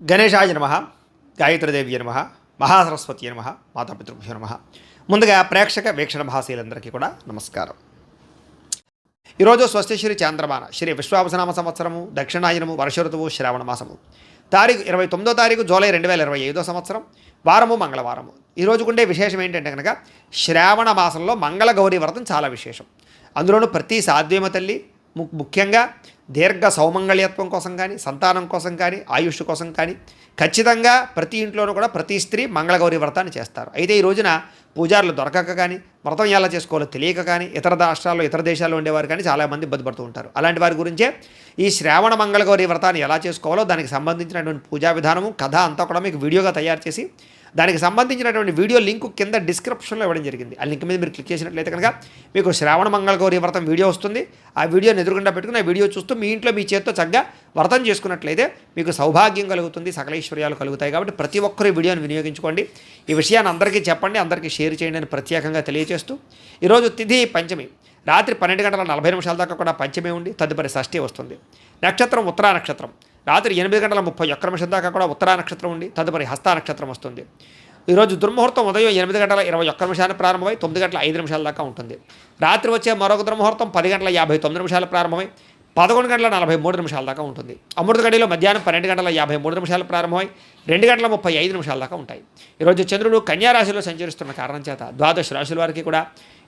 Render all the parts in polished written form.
గణేశాయ నమః, గాయత్రీదేవి నమః, మహాసరస్వతి నమః, మాతాపితృభ్యో నమః. ముందుగా ప్రేక్షక వీక్షణ భాషలందరికీ కూడా నమస్కారం. ఈరోజు స్వస్తిశ్రీ చాంద్రమాన శ్రీ విశ్వావసనామ సంవత్సరము దక్షిణాయనము వర్ష ఋతువు శ్రావణ మాసము తారీఖు 29వ తారీఖు జూలై 2025 సంవత్సరం వారము మంగళవారము. ఈరోజు ఉండే విశేషం ఏంటంటే కనుక శ్రావణ మాసంలో మంగళ గౌరీ వ్రతం చాలా విశేషం. అందులోనూ ప్రతి సాధ్యమ తల్లి ముఖ్యంగా దీర్ఘ సౌమంగళ్యత్వం కోసం కానీ సంతానం కోసం కానీ ఆయుష్ కోసం కానీ ఖచ్చితంగా ప్రతి ఇంట్లోనూ కూడా ప్రతి స్త్రీ మంగళగౌరి వ్రతాన్ని చేస్తారు. అయితే ఈ రోజున పూజారులు దొరకక కానీ వ్రతం ఎలా చేసుకోవాలో తెలియక కానీ ఇతర రాష్ట్రాల్లో ఇతర దేశాల్లో ఉండేవారు కానీ చాలామంది ఇబ్బంది పడుతూ ఉంటారు. అలాంటి వారి గురించే ఈ శ్రావణ మంగళగౌరి వ్రతాన్ని ఎలా చేసుకోవాలో దానికి సంబంధించినటువంటి పూజా విధానము కథ అంతా కూడా మీకు వీడియోగా తయారు చేసి దానికి సంబంధించినటువంటి వీడియో లింక్ కింద డిస్క్రిప్షన్లో ఇవ్వడం జరిగింది. ఆ లింక్ మీద మీరు క్లిక్ చేసినట్లయితే కనుక మీకు శ్రావణ మంగళగౌరి వ్రతం వీడియో వస్తుంది. ఆ వీడియోని ఎదురుగుండా పెట్టుకుని ఆ వీడియో చూస్తూ మీ ఇంట్లో మీ చేత్తో చక్కగా వ్రతం చేసుకున్నట్లయితే మీకు సౌభాగ్యం కలుగుతుంది, సకలైశ్వర్యాలు కలుగుతాయి. కాబట్టి ప్రతి ఒక్కరు ఈ వీడియోని వినియోగించుకోండి. ఈ విషయాన్ని అందరికీ చెప్పండి, అందరికీ షేర్ చేయండి అని ప్రత్యేకంగా తెలియజేస్తూ ఈరోజు తిథి పంచమి రాత్రి 12:40 దాకా కూడా పంచమి ఉండి తదుపరి షష్ఠి వస్తుంది. నక్షత్రం ఉత్తరా నక్షత్రం రాత్రి 8:31 దాకా కూడా ఉత్తరా నక్షత్రం ఉండి తదుపరి హస్తా నక్షత్రం వస్తుంది. ఈరోజు దుర్ముహూర్తం ఉదయం 8:21 ప్రారంభమై 9:05 దాకా ఉంటుంది. రాత్రి వచ్చే మరొక దుర్ముహూర్తం 10:59 ప్రారంభమై 11:43 దాకా ఉంటుంది. అమృత గడిలో మధ్యాహ్నం 12:53 ప్రారంభమై 2:35 దాకా ఉంటాయి. ఈరోజు చంద్రుడు కన్యా రాశిలో సంచరిస్తున్న కారణం చేత ద్వాదశ రాశుల వారికి కూడా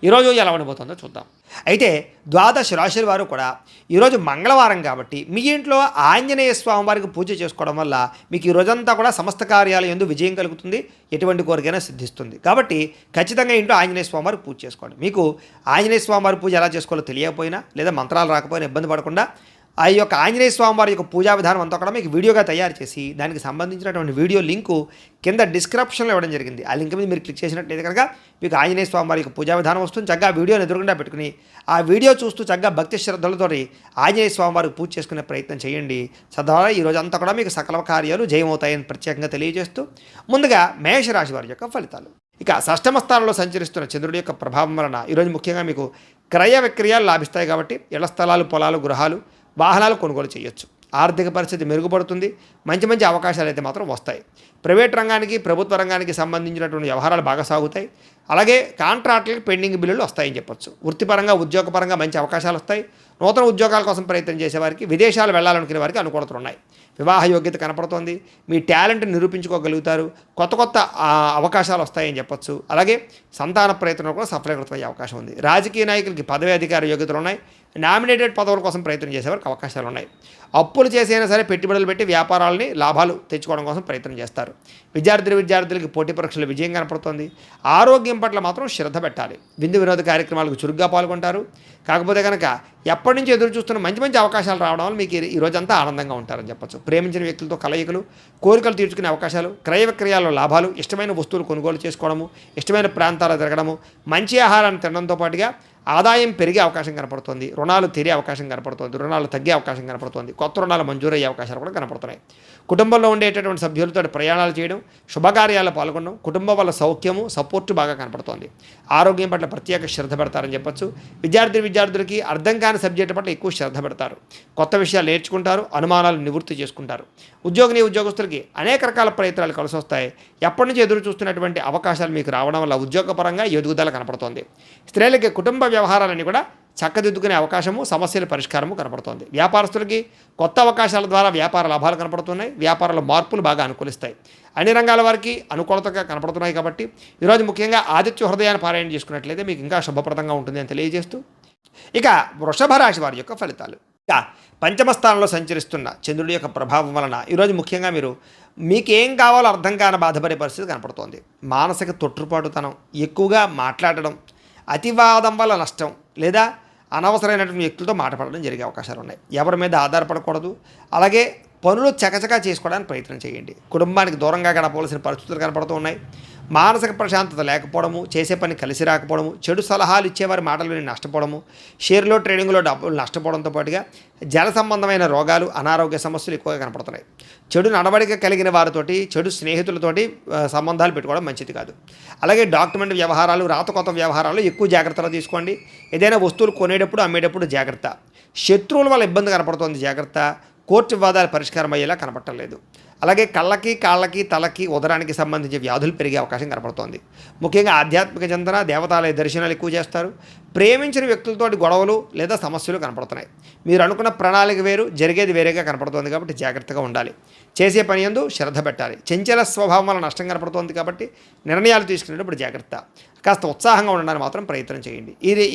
ఈరోజు ఎలా ఉండబోతుందో చూద్దాం. అయితే ద్వాదశ రాశుల వారు కూడా ఈరోజు మంగళవారం కాబట్టి మీ ఇంట్లో ఆంజనేయ స్వామి వారికి పూజ చేసుకోవడం వల్ల మీకు ఈ రోజంతా కూడా సమస్త కార్యాల యందు విజయం కలుగుతుంది, ఎటువంటి కోరికైనా సిద్ధిస్తుంది. కాబట్టి ఖచ్చితంగా ఇంట్లో ఆంజనేయ స్వామి వారికి పూజ చేసుకోండి. మీకు ఆంజనేయ స్వామి వారి పూజ ఎలా చేసుకోవాలో తెలియకపోయినా లేదా మంత్రాలు రాకపోయినా ఇబ్బంది పడకుండా ఆ యొక్క ఆంజనేయ స్వామి వారి యొక్క పూజా విధానం అంతా కూడా మీకు వీడియోగా తయారు చేసి దానికి సంబంధించినటువంటి వీడియో లింకు కింద డిస్క్రిప్షన్లో ఇవ్వడం జరిగింది. ఆ లింక్ మీద మీరు క్లిక్ చేసినట్లయితే కనుక మీకు ఆంజనేయ స్వామి వారి యొక్క పూజా విధానం వస్తుంది. చక్కగా ఆ వీడియోని ఎదురుగుండా పెట్టుకుని ఆ వీడియో చూస్తూ చక్కగా భక్తి శ్రద్ధలతో ఆంజనేయ స్వామి వారికి పూజ చేసుకునే ప్రయత్నం చేయండి. సదారా ఈ రోజు అంతా కూడా మీకు సకల కార్యాలు జయమవుతాయని ప్రత్యేకంగా తెలియజేస్తూ ముందుగా మేషరాశి వారి యొక్క ఫలితాలు. ఇక షష్టమ స్థానంలో సంచరిస్తున్న చంద్రుడి యొక్క ప్రభావం వలన ఈరోజు ముఖ్యంగా మీకు క్రయ విక్రయాలు లాభిస్తాయి. కాబట్టి ఇళ్ల స్థలాలు, పొలాలు, గృహాలు, వాహనాలు కొనుగోలు చేయొచ్చు. ఆర్థిక పరిస్థితి మెరుగుపడుతుంది. మంచి మంచి అవకాశాలు అయితే మాత్రం వస్తాయి. ప్రైవేట్ రంగానికి ప్రభుత్వ రంగానికి సంబంధించినటువంటి వ్యవహారాలు బాగా సాగుతాయి. అలాగే కాంట్రాక్టులకు పెండింగ్ బిల్లులు వస్తాయని చెప్పొచ్చు. వృత్తిపరంగా ఉద్యోగపరంగా మంచి అవకాశాలు వస్తాయి. నూతన ఉద్యోగాల కోసం ప్రయత్నం చేసేవారికి, విదేశాలు వెళ్ళాలనుకునే వారికి అనుకూలతలు ఉన్నాయి. వివాహ యోగ్యత కనపడుతోంది. మీ టాలెంట్ని నిరూపించుకోగలుగుతారు. కొత్త కొత్త అవకాశాలు వస్తాయని చెప్పొచ్చు. అలాగే సంతాన ప్రయత్నంలో కూడా సఫలీకృతమయ్యే అవకాశం ఉంది. రాజకీయ నాయకులకి పదవి అధికార యోగ్యతలు ఉన్నాయి. నామినేటెడ్ పదవుల కోసం ప్రయత్నం చేసేవారికి అవకాశాలు ఉన్నాయి. అప్పులు చేసైనా సరే పెట్టుబడులు పెట్టి వ్యాపారాలని లాభాలు తెచ్చుకోవడం కోసం ప్రయత్నం చేస్తారు. విద్యార్థులకి పోటీ పరీక్షలు విజయం కనపడుతుంది. ఆరోగ్యం పట్ల మాత్రం శ్రద్ధ పెట్టాలి. విందు వినోద కార్యక్రమాలకు చురుగ్గా పాల్గొంటారు. కాకపోతే కనుక ఎప్పటి నుంచి ఎదురు చూస్తున్న మంచి మంచి అవకాశాలు రావడం వల్ల మీకు ఈ రోజంతా ఆనందంగా ఉంటారని చెప్పచ్చు. ప్రేమించిన వ్యక్తులతో కలయికలు, కోరికలు తీర్చుకునే అవకాశాలు, క్రయ విక్రయాల్లో లాభాలు, ఇష్టమైన వస్తువులు కొనుగోలు చేసుకోవడము, ఇష్టమైన ప్రాంతాలు తిరగడము, మంచి ఆహారాన్ని తినడంతో పాటుగా ఆదాయం పెరిగే అవకాశం కనపడుతుంది. రుణాలు తీరే అవకాశం కనపడుతుంది. రుణాలు తగ్గే అవకాశం కనపడుతుంది. కొత్త రుణాలు మంజూరయ్యే అవకాశాలు కూడా కనపడుతున్నాయి. కుటుంబంలో ఉండేటటువంటి సభ్యులతో ప్రయాణాలు చేయడం, శుభకార్యాల్లో పాల్గొనడం, కుటుంబం వల్ల సౌఖ్యము, సపోర్టు బాగా కనపడుతోంది. ఆరోగ్యం పట్ల ప్రత్యేక శ్రద్ధ పెడతారని చెప్పొచ్చు. విద్యార్థులకి అర్థం కాని సబ్జెక్టు పట్ల ఎక్కువ శ్రద్ధ పెడతారు. కొత్త విషయాలు నేర్చుకుంటారు. అనుమానాలు నివృత్తి చేసుకుంటారు. ఉద్యోగస్తులకి అనేక రకాల ప్రయత్నాలు కలిసి వస్తాయి. ఎప్పటి నుంచి ఎదురు చూస్తున్నటువంటి అవకాశాలు మీకు రావడం వల్ల ఉద్యోగపరంగా ఎదుగుదల కనపడుతోంది. స్త్రీలకి కుటుంబ వ్యవహారాలన్నీ కూడా చక్కదిద్దుకునే అవకాశము, సమస్యల పరిష్కారము కనపడుతోంది. వ్యాపారస్తులకి కొత్త అవకాశాల ద్వారా వ్యాపార లాభాలు కనపడుతున్నాయి. వ్యాపారాల మార్పులు బాగా అనుకూలిస్తాయి. అన్ని రంగాల వారికి అనుకూలతగా కనపడుతున్నాయి. కాబట్టి ఈరోజు ముఖ్యంగా ఆదిత్య హృదయాన్ని పారాయణ చేసుకున్నట్లయితే మీకు ఇంకా శుభప్రదంగా ఉంటుంది అని తెలియజేస్తూ ఇక వృషభ రాశి వారి యొక్క ఫలితాలు. ఇక పంచమ స్థానంలో సంచరిస్తున్న చంద్రుడి యొక్క ప్రభావం వలన ఈరోజు ముఖ్యంగా మీకేం కావాలో అర్థం కాని బాధపడే పరిస్థితి కనపడుతోంది. మానసిక తొట్టుపాటుతనం, ఎక్కువగా మాట్లాడడం, అతివాదం వల్ల నష్టం లేదా అనవసరమైనటువంటి వ్యక్తులతో మాట్లాడడం జరిగే అవకాశాలు ఉన్నాయి. ఎవరి మీద ఆధారపడకూడదు. అలాగే పనులు చకచకా చేసుకోవడానికి ప్రయత్నం చేయండి. కుటుంబానికి దూరంగా గడపవలసిన పరిస్థితులు కనపడుతూ ఉన్నాయి. మానసిక ప్రశాంతత లేకపోవడము, చేసే పని కలిసి రాకపోవడము, చెడు సలహాలు ఇచ్చేవారి మాటలు విని నష్టపోవడము, షేర్లో ట్రేడింగ్లో డబ్బులు నష్టపోవడంతో పాటుగా జల సంబంధమైన రోగాలు, అనారోగ్య సమస్యలు ఎక్కువగా కనపడుతున్నాయి. చెడు నడవడిక కలిగిన వారితోటి, చెడు స్నేహితులతోటి సంబంధాలు పెట్టుకోవడం మంచిది కాదు. అలాగే డాక్యుమెంట్ వ్యవహారాలు, రాతకొత్త వ్యవహారాలు ఎక్కువ జాగ్రత్తలు తీసుకోండి. ఏదైనా వస్తువులు కొనేటప్పుడు, అమ్మేటప్పుడు జాగ్రత్త. శత్రువుల వల్ల ఇబ్బంది కనపడుతోంది, జాగ్రత్త. కోర్టు వివాదాల పరిష్కారం అయ్యేలా కనపట్టలేదు. అలాగే కళ్ళకి, కాళ్ళకి, తలకి, ఉదరానికి సంబంధించి వ్యాధులు పెరిగే అవకాశం కనపడుతోంది. ముఖ్యంగా ఆధ్యాత్మిక చింతన, దేవతాలయ దర్శనాలు ఎక్కువ చేస్తారు. ప్రేమించిన వ్యక్తులతోటి గొడవలు లేదా సమస్యలు కనపడుతున్నాయి. మీరు అనుకున్న ప్రణాళిక వేరు, జరిగేది వేరేగా కనపడుతోంది కాబట్టి జాగ్రత్తగా ఉండాలి. చేసే పని యందు శ్రద్ధ పెట్టాలి. చంచల స్వభావం వల్ల నష్టం కనపడుతోంది కాబట్టి నిర్ణయాలు తీసుకునేటప్పుడు జాగ్రత్త. కాస్త ఉత్సాహంగా ఉండడానికి మాత్రం ప్రయత్నం చేయండి.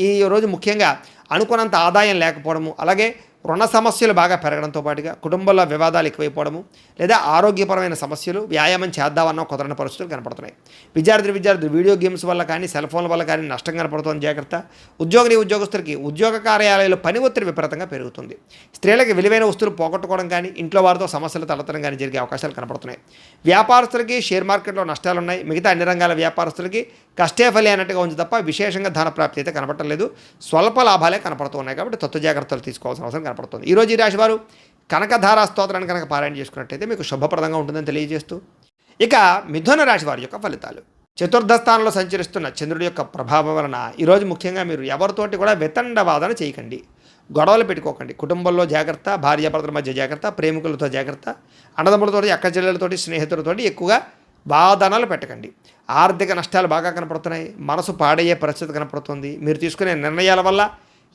ఈ రోజు ముఖ్యంగా అనుకున్నంత ఆదాయం లేకపోవడము, అలాగే రుణ సమస్యలు బాగా పెరగడంతో పాటుగా కుటుంబంలో వివాదాలు ఎక్కువైపోవడము, లేదా ఆరోగ్యపరమైన సమస్యలు, వ్యాయామం చేద్దామన్న కుదరని పరిస్థితులు కనపడుతున్నాయి. విద్యార్థులు వీడియో గేమ్స్ వల్ల కానీ, సెల్ ఫోన్ల వల్ల కానీ నష్టం కనపడుతుంది, జాగ్రత్త. ఉద్యోగస్తులకి ఉద్యోగ కార్యాలయాల్లో పని ఒత్తిడి విపరీతంగా పెరుగుతుంది. స్త్రీలకి విలువైన వస్తువులు పోగొట్టుకోవడం కానీ, ఇంట్లో వారితో సమస్యలు తలెత్తడం కానీ జరిగే అవకాశాలు కనపడుతున్నాయి. వ్యాపారస్తులకి షేర్ మార్కెట్లో నష్టాలు ఉన్నాయి. మిగతా అన్ని రంగాల వ్యాపారస్తులకి కష్టే ఫలి అన్నట్టుగా ఉంది తప్ప విశేషంగా ధన ప్రాప్తి అయితే కనపడటం లేదు. స్వల్ప లాభాలే కనపడుతున్నాయి కాబట్టి తత్వ జాగ్రత్తలు తీసుకోవాల్సిన అవసరం కనపడుతుంది. ఈరోజు ఈ రాశి వారు కనకధారా స్తోత్రాన్ని కనుక పారాయణ చేసుకున్నట్టయితే మీకు శుభప్రదంగా ఉంటుందని తెలియజేస్తూ, ఇక మిథున రాశి వారి యొక్క ఫలితాలు. చతుర్థ స్థానంలో సంచరిస్తున్న చంద్రుడి యొక్క ప్రభావం వలన ఈరోజు ముఖ్యంగా మీరు ఎవరితోటి కూడా వితండవాదన చేయకండి, గొడవలు పెట్టుకోకండి. కుటుంబంలో జాగ్రత్త, భార్యాభర్తల మధ్య జాగ్రత్త, ప్రేమికులతో జాగ్రత్త, అన్నదమ్ములతోటి, అక్క చెల్లెలతోటి, స్నేహితులతోటి ఎక్కువగా వాదనలు పెట్టకండి. ఆర్థిక నష్టాలు బాగా కనపడుతున్నాయి. మనసు పాడయ్యే పరిస్థితి కనపడుతుంది. మీరు తీసుకునే నిర్ణయాల వల్ల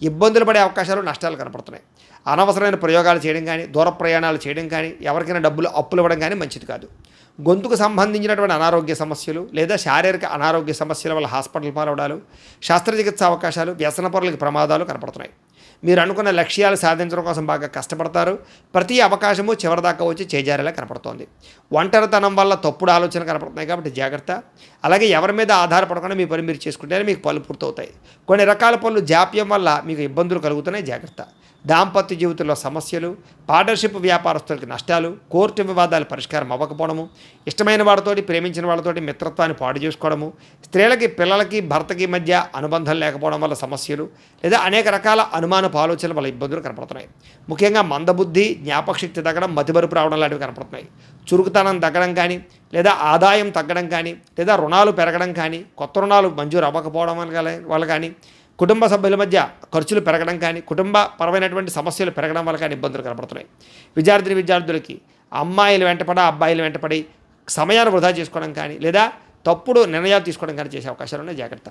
ఇబ్బందులు పడే అవకాశాలు, నష్టాలు కనపడుతున్నాయి. అనవసరమైన ప్రయోగాలు చేయడం కానీ, దూర ప్రయాణాలు చేయడం కానీ, ఎవరికైనా అప్పులు ఇవ్వడం కానీ మంచిది కాదు. గొంతుకు సంబంధించినటువంటి అనారోగ్య సమస్యలు లేదా శారీరక అనారోగ్య సమస్యల వల్ల హాస్పిటల్ పాలవడాలు, శస్త్రచికిత్స అవకాశాలు, వ్యసనపరులకి ప్రమాదాలు కనపడుతున్నాయి. మీరు అనుకున్న లక్ష్యాలు సాధించడం కోసం బాగా కష్టపడతారు. ప్రతి అవకాశము చివరిదాకా వచ్చి చేజారేలా కనపడుతోంది. ఒంటరితనం వల్ల తప్పుడు ఆలోచనలు కనపడుతున్నాయి కాబట్టి జాగ్రత్త. అలాగే ఎవరి మీద ఆధారపడకుండా మీ పని మీరు చేసుకుంటేనే మీకు పనులు పూర్తవుతాయి. కొన్ని రకాల పనులు జాప్యం వల్ల మీకు ఇబ్బందులు కలుగుతున్నాయి, జాగ్రత్త. దాంపత్య జీవితంలో సమస్యలు, పార్ట్నర్షిప్ వ్యాపారస్తులకి నష్టాలు, కోర్టు వివాదాలు పరిష్కారం అవ్వకపోవడము, ఇష్టమైన వాళ్ళతోటి, ప్రేమించిన వాళ్ళతోటి మిత్రత్వాన్ని పాడు చేసుకోవడము, స్త్రీలకి, పిల్లలకి, భర్తకి మధ్య అనుబంధం లేకపోవడం వల్ల సమస్యలు, లేదా అనేక రకాల అనుమానపు ఆలోచనల వల్ల ఇబ్బందులు కనపడుతున్నాయి. ముఖ్యంగా మందబుద్ధి, జ్ఞాపకశక్తి తగ్గడం, మతిమరుపు రావడం లాంటివి కనపడుతున్నాయి. చురుకుతనం తగ్గడం కానీ, లేదా ఆదాయం తగ్గడం కానీ, లేదా రుణాలు పెరగడం కానీ, కొత్త రుణాలు మంజూరు అవ్వకపోవడం వల్ల కానీ, కుటుంబ సభ్యుల మధ్య ఖర్చులు పెరగడం కానీ, కుటుంబ పరమైనటువంటి సమస్యలు పెరగడం వల్ల కానీ ఇబ్బందులు కనపడుతున్నాయి. విద్యార్థులకి అమ్మాయిలు వెంటపడి, అబ్బాయిలు వెంటపడి సమయాన్ని వృధా చేసుకోవడం కానీ, లేదా తప్పుడు నిర్ణయాలు తీసుకోవడం కానీ చేసే అవకాశాలు ఉన్నాయి, జాగ్రత్త.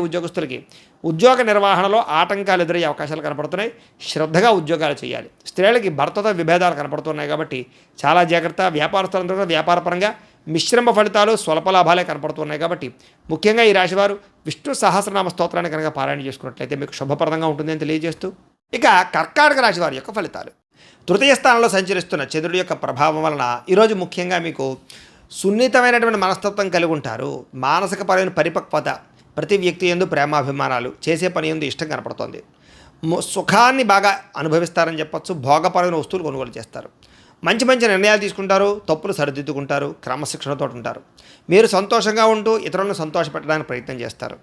ఉద్యోగస్తులకి ఉద్యోగ నిర్వహణలో ఆటంకాలు ఎదురయ్యే అవకాశాలు కనపడుతున్నాయి. శ్రద్ధగా ఉద్యోగాలు చేయాలి. స్త్రీలకి భర్తతో విభేదాలు కనపడుతున్నాయి కాబట్టి చాలా జాగ్రత్త. వ్యాపారస్తులందరూ కూడా వ్యాపారపరంగా మిశ్రమ ఫలితాలు, స్వల్ప లాభాలే కనపడుతున్నాయి కాబట్టి ముఖ్యంగా ఈ రాశివారు విష్ణు సహస్రనామ స్తోత్రాన్ని కనుక పారాయణ చేసుకున్నట్లయితే మీకు శుభప్రదంగా ఉంటుందని తెలియజేస్తూ, ఇక కర్కాటక రాశి వారి యొక్క ఫలితాలు. తృతీయ స్థానంలో సంచరిస్తున్న చంద్రుడి యొక్క ప్రభావం వలన ఈరోజు ముఖ్యంగా మీకు సున్నితమైనటువంటి మనస్తత్వం కలిగి ఉంటారు. మానసికపరమైన పరిపక్వత, ప్రతి వ్యక్తి యందు ప్రేమాభిమానాలు, చేసే పని యందు ఇష్టం కనపడుతోంది. సుఖాన్ని బాగా అనుభవిస్తారని చెప్పచ్చు. భోగపరమైన వస్తువులు కొనుగోలు చేస్తారు. మంచి నిర్ణయాలు తీసుకుంటారు. తప్పులు సరిదిద్దుకుంటారు. క్రమశిక్షణతో ఉంటారు. మీరు సంతోషంగా ఉంటూ ఇతరులను సంతోషపెట్టడానికి ప్రయత్నం చేస్తారు.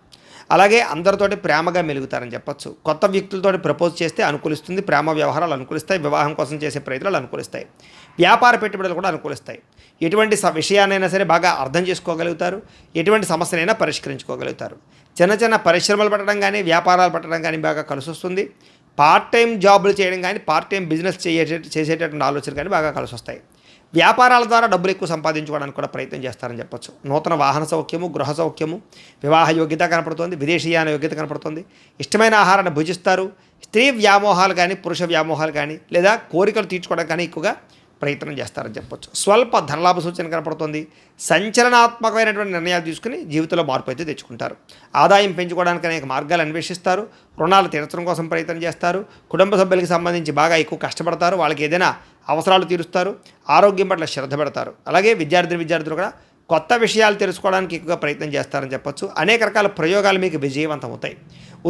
అలాగే అందరితోటి ప్రేమగా మెలుగుతారని చెప్పచ్చు. కొత్త వ్యక్తులతో ప్రపోజ్ చేస్తే అనుకూలిస్తుంది. ప్రేమ వ్యవహారాలు అనుకూలిస్తాయి. వివాహం కోసం చేసే ప్రయత్నాలు అనుకూలిస్తాయి. వ్యాపార పెట్టుబడులు కూడా అనుకూలిస్తాయి. ఎటువంటి విషయాన్నైనా సరే బాగా అర్థం చేసుకోగలుగుతారు. ఎటువంటి సమస్యనైనా పరిష్కరించుకోగలుగుతారు. చిన్న పరిశ్రమలు పెట్టడం కానీ, వ్యాపారాలు పెట్టడం కానీ బాగా కలిసి వస్తుంది. పార్ట్ టైం జాబులు చేయడం కానీ, పార్ట్ టైం బిజినెస్ చేసేటటువంటి ఆలోచనలు కానీ బాగా కలిసి వస్తాయి. వ్యాపారాల ద్వారా డబ్బులు ఎక్కువ సంపాదించుకోవడానికి కూడా ప్రయత్నం చేస్తారని చెప్పొచ్చు. నూతన వాహన సౌఖ్యము, గృహ సౌఖ్యము, వివాహ యోగ్యత కనపడుతుంది. విదేశీయాన యోగ్యత కనపడుతుంది. ఇష్టమైన ఆహారాన్ని భుజిస్తారు. స్త్రీ వ్యామోహాలు కానీ, పురుష వ్యామోహాలు కానీ, లేదా కోరికలు తీర్చుకోవడానికి కానీ ఎక్కువగా ప్రయత్నం చేస్తారని చెప్పొచ్చు. స్వల్ప ధనలాభ సూచన కనపడుతుంది. సంచలనాత్మకమైనటువంటి నిర్ణయాలు తీసుకుని జీవితంలో మార్పు అయితే తెచ్చుకుంటారు. ఆదాయం పెంచుకోవడానికి అనేక మార్గాలు అన్వేషిస్తారు. రుణాలు తీర్చడం కోసం ప్రయత్నం చేస్తారు. కుటుంబ సభ్యులకి సంబంధించి బాగా ఎక్కువ కష్టపడతారు. వాళ్ళకి ఏదైనా అవసరాలు తీరుస్తారు. ఆరోగ్యం పట్ల శ్రద్ధ పెడతారు. అలాగే విద్యార్థులు కూడా కొత్త విషయాలు తెలుసుకోవడానికి ఎక్కువగా ప్రయత్నం చేస్తారని చెప్పొచ్చు. అనేక రకాల ప్రయోగాలు మీకు విజయవంతం అవుతాయి.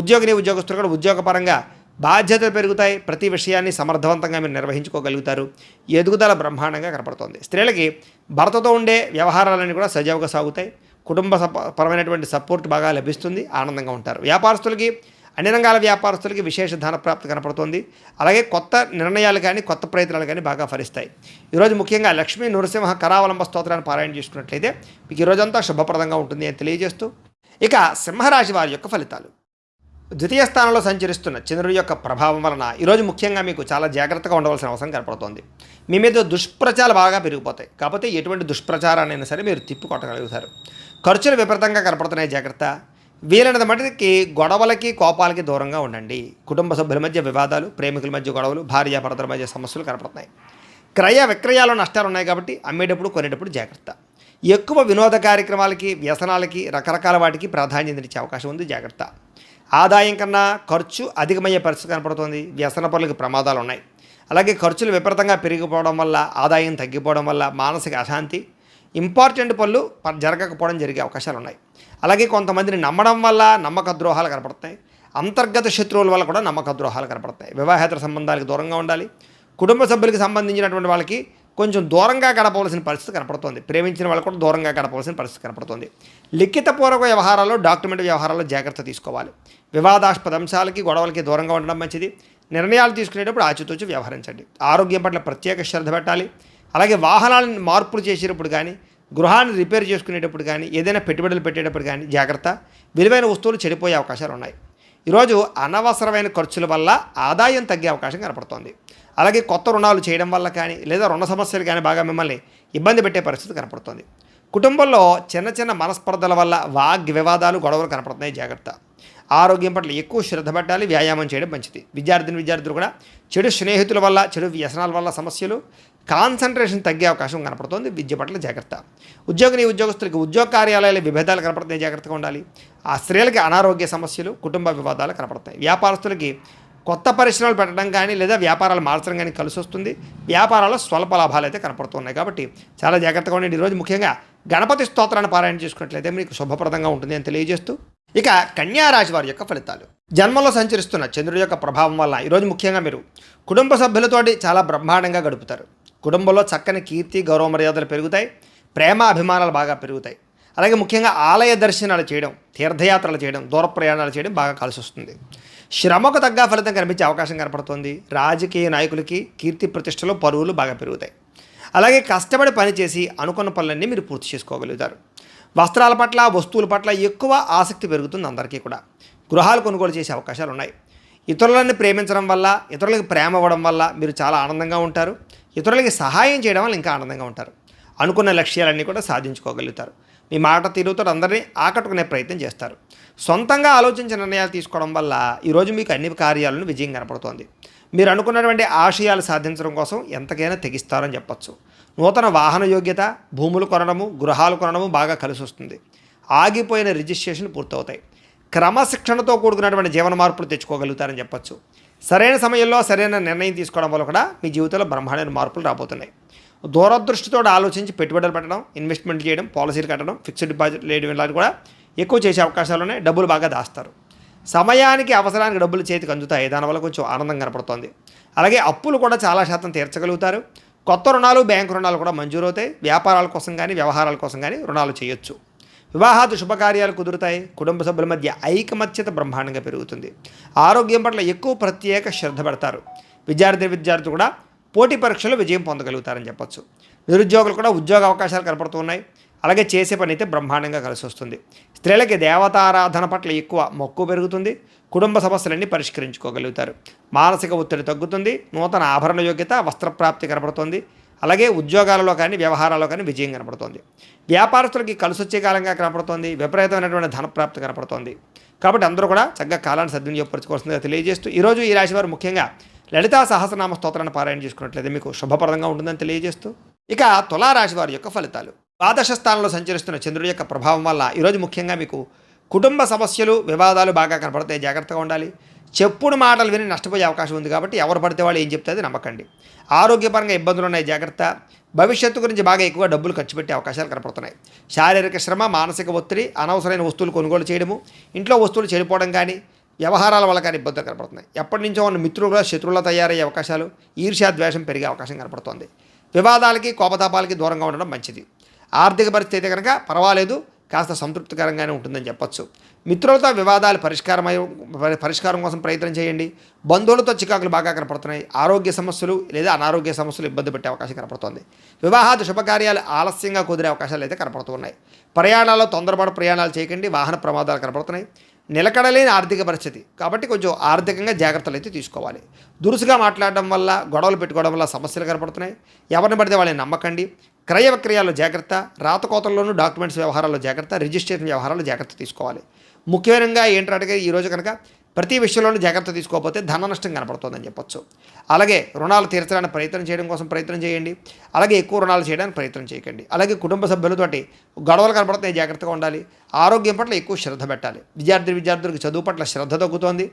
ఉద్యోగస్తులు కూడా ఉద్యోగపరంగా బాధ్యతలు పెరుగుతాయి. ప్రతి విషయాన్ని సమర్థవంతంగా మీరు నిర్వహించుకోగలుగుతారు. ఎదుగుదల బ్రహ్మాండంగా కనపడుతుంది. స్త్రీలకి భర్తతో ఉండే వ్యవహారాలన్నీ కూడా సజావుగా సాగుతాయి. కుటుంబ పరమైనటువంటి సపోర్ట్ బాగా లభిస్తుంది. ఆనందంగా ఉంటారు. అన్ని రంగాల వ్యాపారస్తులకి విశేష ధన ప్రాప్తి కనపడుతుంది. అలాగే కొత్త నిర్ణయాలు కానీ, కొత్త ప్రయత్నాలు కానీ బాగా ఫలిస్తాయి. ఈరోజు ముఖ్యంగా లక్ష్మీ నృసింహ కరావలంబ స్తోత్రాన్ని పారాయణ చేసుకున్నట్లయితే మీకు ఈరోజంతా శుభప్రదంగా ఉంటుంది అని తెలియజేస్తూ, ఇక సింహరాశి వారి యొక్క ఫలితాలు. ద్వితీయ స్థానంలో సంచరిస్తున్న చంద్రుడి యొక్క ప్రభావం వలన ఈరోజు ముఖ్యంగా మీకు చాలా జాగ్రత్తగా ఉండవలసిన అవసరం కనపడుతోంది. మీ మీద దుష్ప్రచారాలు బాగా పెరిగిపోతాయి. కాకపోతే ఎటువంటి దుష్ప్రచారాన్నైనా సరే మీరు తిప్పికొట్టగలుగుతారు. ఖర్చులు విపరీతంగా కనపడుతున్నాయి, జాగ్రత్త. వీలైనంత మటుకి గొడవలకి కోపాలకి దూరంగా ఉండండి. కుటుంబ సభ్యుల మధ్య వివాదాలు, ప్రేమికుల మధ్య గొడవలు, భార్యాభర్తల మధ్య సమస్యలు కనపడుతున్నాయి. క్రయ విక్రయాలు నష్టాలు ఉన్నాయి కాబట్టి అమ్మేటప్పుడు కొనేటప్పుడు జాగ్రత్త. ఎక్కువ వినోద కార్యక్రమాలకి, వ్యసనాలకి, రకరకాల వాటికి ప్రాధాన్యత ఇచ్చే అవకాశం ఉంది, జాగ్రత్త. ఆదాయం కన్నా ఖర్చు అధికమయ్యే పరిస్థితి కనపడుతుంది. వ్యసన పనులకు ప్రమాదాలు ఉన్నాయి. అలాగే ఖర్చులు విపరీతంగా పెరిగిపోవడం వల్ల, ఆదాయం తగ్గిపోవడం వల్ల మానసిక అశాంతి, ఇంపార్టెంట్ పనులు జరగకపోవడం జరిగే అవకాశాలు ఉన్నాయి. అలాగే కొంతమందిని నమ్మడం వల్ల నమ్మక ద్రోహాలు కనపడుతున్నాయి. అంతర్గత శత్రువుల వల్ల కూడా నమ్మక ద్రోహాలు కనపడుతున్నాయి. వివాహేతర సంబంధాలకు దూరంగా ఉండాలి. కుటుంబ సభ్యులకు సంబంధించినటువంటి వాళ్ళకి కొంచెం దూరంగా గడపవలసిన పరిస్థితి కనపడుతుంది. ప్రేమించిన వాళ్ళు కూడా దూరంగా గడపవలసిన పరిస్థితి కనపడుతుంది. లిఖితపూర్వక వ్యవహారాల్లో, డాక్యుమెంట్ వ్యవహారాల్లో జాగ్రత్త తీసుకోవాలి. వివాదాస్పద అంశాలకి, గొడవలకి దూరంగా ఉండడం మంచిది. నిర్ణయాలు తీసుకునేటప్పుడు ఆచితూచి వ్యవహరించండి. ఆరోగ్యం పట్ల ప్రత్యేక శ్రద్ధ పెట్టాలి. అలాగే వాహనాలను మార్పులు చేసేటప్పుడు కానీ, గృహాన్ని రిపేర్ చేసుకునేటప్పుడు కానీ, ఏదైనా పెట్టుబడులు పెట్టేటప్పుడు కానీ జాగ్రత్త. విలువైన వస్తువులు చెడిపోయే అవకాశాలు ఉన్నాయి. ఈరోజు అనవసరమైన ఖర్చుల వల్ల ఆదాయం తగ్గే అవకాశం కనపడుతోంది. అలాగే కొత్త రుణాలు చేయడం వల్ల కానీ, లేదా రుణ సమస్యలు కానీ బాగా మిమ్మల్ని ఇబ్బంది పెట్టే పరిస్థితి కనపడుతుంది. కుటుంబంలో చిన్న చిన్న మనస్పర్ధల వల్ల వివాదాలు, గొడవలు కనపడుతున్నాయి, జాగ్రత్త. ఆరోగ్యం పట్ల ఎక్కువ శ్రద్ధ పెట్టాలి. వ్యాయామం చేయడం మంచిది. విద్యార్థులు కూడా చెడు స్నేహితుల వల్ల, చెడు వ్యసనాల వల్ల సమస్యలు, కాన్సన్ట్రేషన్ తగ్గే అవకాశం కనపడుతుంది. విద్య పట్ల జాగ్రత్త. ఉద్యోగస్తులకి ఉద్యోగ కార్యాలయాల విభేదాలు కనపడుతున్నాయి, జాగ్రత్తగా ఉండాలి. ఆ స్త్రీలకి అనారోగ్య సమస్యలు, కుటుంబ వివాదాలు కనపడుతున్నాయి. వ్యాపారస్తులకి కొత్త పరిశ్రమలు పెట్టడం కానీ, లేదా వ్యాపారాలు మార్చడం కానీ కలిసి వస్తుంది. వ్యాపారాల్లో స్వల్ప లాభాలు అయితే కనపడుతున్నాయి కాబట్టి చాలా జాగ్రత్తగా ఉండండి. ఈరోజు ముఖ్యంగా గణపతి స్తోత్రాన్ని పారాయణ చేసుకున్నట్లయితే మీకు శుభప్రదంగా ఉంటుంది అని తెలియజేస్తూ, ఇక కన్యా రాశి వారి యొక్క ఫలితాలు. జన్మలో సంచరిస్తున్న చంద్రుడి యొక్క ప్రభావం వల్ల ఈరోజు ముఖ్యంగా మీరు కుటుంబ సభ్యులతోటి చాలా బ్రహ్మాండంగా గడుపుతారు. కుటుంబంలో చక్కని కీర్తి, గౌరవ మర్యాదలు పెరుగుతాయి. ప్రేమ అభిమానాలు బాగా పెరుగుతాయి. అలాగే ముఖ్యంగా ఆలయ దర్శనాలు చేయడం, తీర్థయాత్రలు చేయడం, దూర ప్రయాణాలు చేయడం బాగా కలిసి వస్తుంది. శ్రమకు తగ్గ ఫలితం కనిపించే అవకాశం కనపడుతుంది. రాజకీయ నాయకులకి కీర్తి ప్రతిష్టలు, పరువులు బాగా పెరుగుతాయి. అలాగే కష్టపడి పనిచేసి అనుకున్న పనులన్నీ మీరు పూర్తి చేసుకోగలుగుతారు. వస్త్రాల పట్ల, వస్తువుల పట్ల ఎక్కువ ఆసక్తి పెరుగుతుంది అందరికీ కూడా. గృహాలు కొనుగోలు చేసే అవకాశాలు ఉన్నాయి. ఇతరులని ప్రేమించడం వల్ల, ఇతరులకు ప్రేమ ఇవ్వడం వల్ల మీరు చాలా ఆనందంగా ఉంటారు. ఇతరులకి సహాయం చేయడం వల్ల ఇంకా ఆనందంగా ఉంటారు. అనుకున్న లక్ష్యాలన్నీ కూడా సాధించుకోగలుగుతారు. మీ మాట తీరుతో అందరినీ ఆకట్టుకునే ప్రయత్నం చేస్తారు. సొంతంగా ఆలోచించిన నిర్ణయాలు తీసుకోవడం వల్ల ఈరోజు మీకు అన్ని కార్యాలను విజయం కనపడుతోంది. మీరు అనుకున్నటువంటి ఆశయాలు సాధించడం కోసం ఎంతకైనా తెగిస్తారని చెప్పచ్చు. నూతన వాహన యోగ్యత, భూములు కొనడము, గృహాలు కొనడము బాగా కలిసి వస్తుంది. ఆగిపోయిన రిజిస్ట్రేషన్ పూర్తవుతాయి. క్రమశిక్షణతో కూడుకున్నటువంటి జీవన మార్పులు తెచ్చుకోగలుగుతారని చెప్పచ్చు. సరైన సమయంలో సరైన నిర్ణయం తీసుకోవడం వల్ల కూడా మీ జీవితంలో బ్రహ్మాండమైన మార్పులు రాబోతున్నాయి. దూరదృష్టితో ఆలోచించి పెట్టుబడులు పెట్టడం, ఇన్వెస్ట్మెంట్ చేయడం, పాలసీలు కట్టడం, ఫిక్స్డ్ డిపాజిట్ వేయడం ఇలాంటి కూడా ఎక్కువ చేసే అవకాశాలు ఉన్నాయి. డబ్బులు బాగా దాస్తారు. సమయానికి, అవసరానికి డబ్బులు చేతికి అందుతాయి. దానివల్ల కొంచెం ఆనందం కనపడుతోంది. అలాగే అప్పులు కూడా చాలా శాతం తీర్చగలుగుతారు. కొత్త రుణాలు, బ్యాంకు రుణాలు కూడా మంజూరవుతాయి. వ్యాపారాల కోసం కానీ, వ్యవహారాల కోసం కానీ రుణాలు చేయొచ్చు. వివాహాది శుభకార్యాలు కుదురుతాయి. కుటుంబ సభ్యుల మధ్య ఐకమత్యత బ్రహ్మాండంగా పెరుగుతుంది. ఆరోగ్యం పట్ల ఎక్కువ ప్రత్యేక శ్రద్ధ పెడతారు. విద్యార్థులు కూడా పోటీ పరీక్షలో విజయం పొందగలుగుతారని చెప్పచ్చు. నిరుద్యోగులు కూడా ఉద్యోగ అవకాశాలు కనపడుతున్నాయి. అలాగే చేసే పని అయితే బ్రహ్మాండంగా కలిసి వస్తుంది. స్త్రీలకి దేవతారాధన పట్ల ఎక్కువ మక్కువ పెరుగుతుంది. కుటుంబ సమస్యలన్నీ పరిష్కరించుకోగలుగుతారు. మానసిక ఒత్తిడి తగ్గుతుంది. నూతన ఆభరణ యోగ్యత, వస్త్రప్రాప్తి కనపడుతుంది. అలాగే ఉద్యోగాలలో కానీ, వ్యవహారాల్లో కానీ విజయం కనపడుతోంది. వ్యాపారస్తులకి కలిసి వచ్చే కాలంగా కనపడుతోంది. విపరీతమైనటువంటి ధనప్రాప్తి కనపడుతోంది. కాబట్టి అందరూ కూడా చక్కగా కాలాన్ని సద్వినియోగపరచుకోవాల్సిందిగా తెలియజేస్తూ, ఈరోజు ఈ రాశి వారు ముఖ్యంగా లలితా సహస్రనామ స్తోత్రాన్ని పారాయణ చేసుకున్నట్లయితే మీకు శుభప్రదంగా ఉంటుందని తెలియజేస్తూ, ఇక తులారాశి వారి యొక్క ఫలితాలు. ద్వాదశ స్థానంలో సంచరిస్తున్న చంద్రుడి యొక్క ప్రభావం వల్ల ఈరోజు ముఖ్యంగా మీకు కుటుంబ సమస్యలు, వివాదాలు బాగా కనపడతాయి. జాగ్రత్తగా ఉండాలి. చెప్పుడు మాటలు విని నష్టపోయే అవకాశం ఉంది కాబట్టి ఎవరు పడితే వాళ్ళు ఏం చెప్తే అది నమ్మకండి. ఆరోగ్యపరంగా ఇబ్బందులు ఉన్నాయి, జాగ్రత్త. భవిష్యత్తు గురించి బాగా ఎక్కువ డబ్బులు ఖర్చు పెట్టే అవకాశాలు కనపడుతున్నాయి. శారీరక శ్రమ, మానసిక ఒత్తిడి, అనవసరమైన వస్తువులు కొనుగోలు చేయడము, ఇంట్లో వస్తువులు చెడిపోవడం కానీ, వ్యవహారాల వల్ల కానీ ఇబ్బందులు కనపడుతున్నాయి. ఎప్పటి నుంచో ఉన్న మిత్రులుగా శత్రువులా తయారయ్యే అవకాశాలు, ఈర్ష్యా ద్వేషం పెరిగే అవకాశం కనపడుతోంది. వివాదాలకి, కోపతాపాలకి దూరంగా ఉండడం మంచిది. ఆర్థిక పరిస్థితి కనుక పర్వాలేదు, కాస్త సంతృప్తికరంగానే ఉంటుందని చెప్పచ్చు. మిత్రులతో వివాదాలు పరిష్కారం కోసం ప్రయత్నం చేయండి. బంధువులతో చికాకులు బాగా కనపడుతున్నాయి. ఆరోగ్య సమస్యలు లేదా అనారోగ్య సమస్యలు ఇబ్బంది పెట్టే అవకాశం కనపడుతుంది. వివాహాది శుభకార్యాలు ఆలస్యంగా కుదిరే అవకాశాలు అయితే కనపడుతున్నాయి. ప్రయాణాల్లో తొందరపాటు ప్రయాణాలు చేయకండి. వాహన ప్రమాదాలు కనపడుతున్నాయి. నిలకడలేని ఆర్థిక పరిస్థితి కాబట్టి కొంచెం ఆర్థికంగా జాగ్రత్తలు అయితే తీసుకోవాలి. దురుసుగా మాట్లాడడం వల్ల, గొడవలు పెట్టుకోవడం వల్ల సమస్యలు కనపడుతున్నాయి. ఎవరిని పడితే వాళ్ళని నమ్మకండి. క్రయ విక్రయాల్లో జాగ్రత్త, రాతకోతల్లోనూ డాక్యుమెంట్స్ వ్యవహారాల్లో జాగ్రత్త, రిజిస్ట్రేషన్ వ్యవహారాల్లో జాగ్రత్త తీసుకోవాలి. ముఖ్యంగా ఏంటంటే ఈరోజు కనుక ప్రతి విషయంలోనూ జాగ్రత్త తీసుకోకపోతే ధన నష్టం కనపడుతుందని చెప్పొచ్చు. అలాగే రుణాలు తీర్చడానికి ప్రయత్నం చేయడం కోసం ప్రయత్నం చేయండి. అలాగే ఎక్కువ రుణాలు చేయడానికి ప్రయత్నం చేయకండి. అలాగే కుటుంబ సభ్యులతోటి గొడవలు కనపడుతున్నాయి, జాగ్రత్తగా ఉండాలి. ఆరోగ్యం పట్ల ఎక్కువ శ్రద్ధ పెట్టాలి. విద్యార్థులకు చదువు పట్ల శ్రద్ధ తగ్గుతోంది.